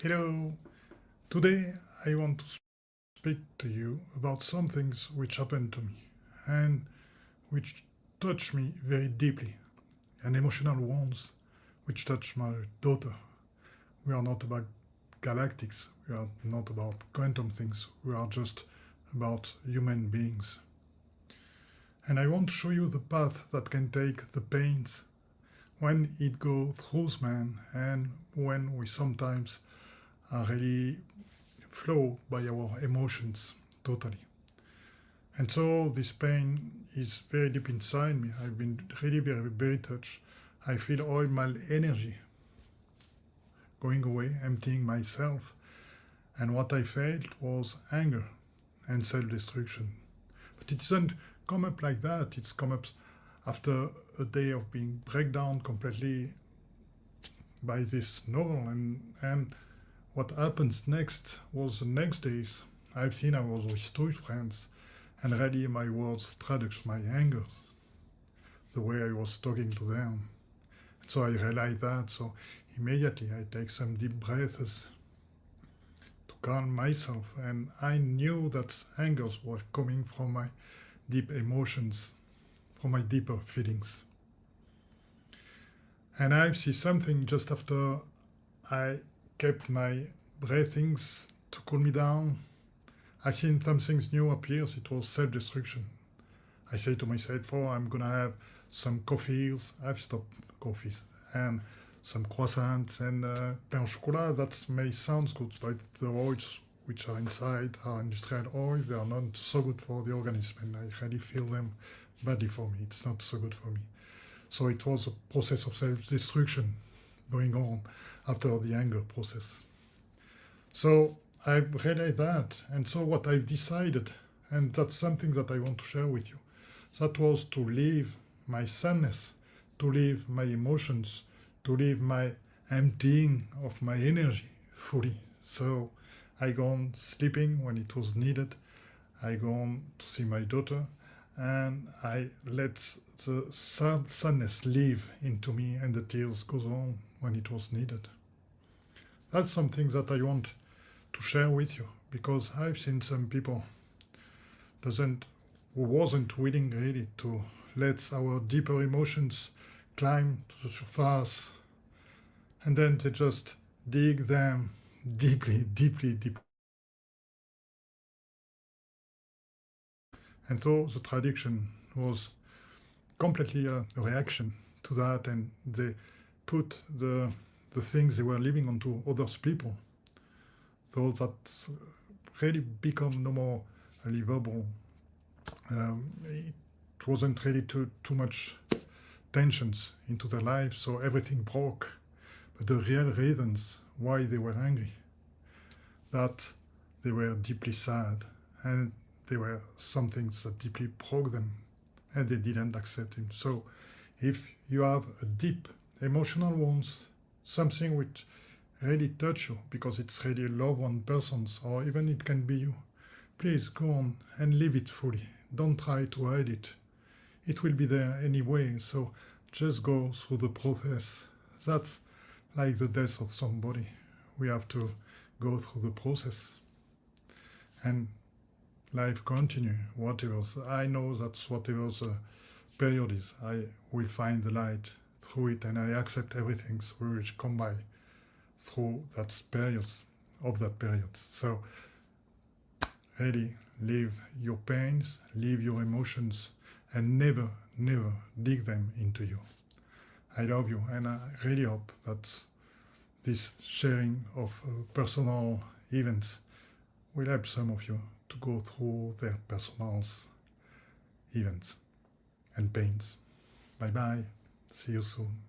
Hello. Today I want to speak to you about some things which happened to me and which touched me very deeply, and emotional wounds which touched my daughter. We are not about galactics, we are not about quantum things, we are just about human beings. And I want to show you the path that can take the pains when it goes through man and when we sometimes are really flowed by our emotions totally. And so this pain is very deep inside me. I've been really very touched. I feel all my energy going away, emptying myself. And what I felt was anger and self-destruction. But it doesn't come up like that. It's come up after a day of being breakdown completely by this novel. And what happens next was the next days. I was with two friends, and really my words traduce my anger, the way I was talking to them. So I realized that, so immediately I take some deep breaths to calm myself, and I knew that angers were coming from my deep emotions, from my deeper feelings. And I see something just after I kept my breathings to cool me down. I've seen something new appears. It was self-destruction. I say to myself, oh, I'm gonna have some coffees. I've stopped coffees and some croissants and pain au chocolat. That may sound good, but the oils which are inside are industrial oils. They are not so good for the organism, and I really feel them badly for me. It's not so good for me. So it was a process of self-destruction going on after the anger process. So I realized that, and so what I've decided, and that's something that I want to share with you, that was to leave my sadness, to leave my emotions, to leave my emptying of my energy fully. So I gone sleeping when it was needed, I gone to see my daughter, and I let the sadness leave into me, and the tears goes on when it was needed. That's something that I want to share with you, because I've seen some people who wasn't willing really to let our deeper emotions climb to the surface, and then they just dig them deeply. And so the traduction was completely a reaction to that, and they put the things they were living onto others people. So that really become no more livable. It wasn't really too much tensions into their lives, so everything broke. But the real reasons why they were angry, that they were deeply sad, and there were some things that deeply broke them, and they didn't accept him. So if you have a deep emotional wounds, something which really touch you because it's really a loved one person's, or even it can be you, please go on and live it fully. Don't try to hide it. It will be there anyway, so just go through the process. That's like the death of somebody. We have to go through the process. And life continue, whatever. I know that's whatever the period is, I will find the light through it, and I accept everything which come by through that period, So really leave your pains, leave your emotions, and never dig them into you. I love you, and I really hope that this sharing of personal events will help some of you to go through their personal events and pains. Bye bye. See you soon.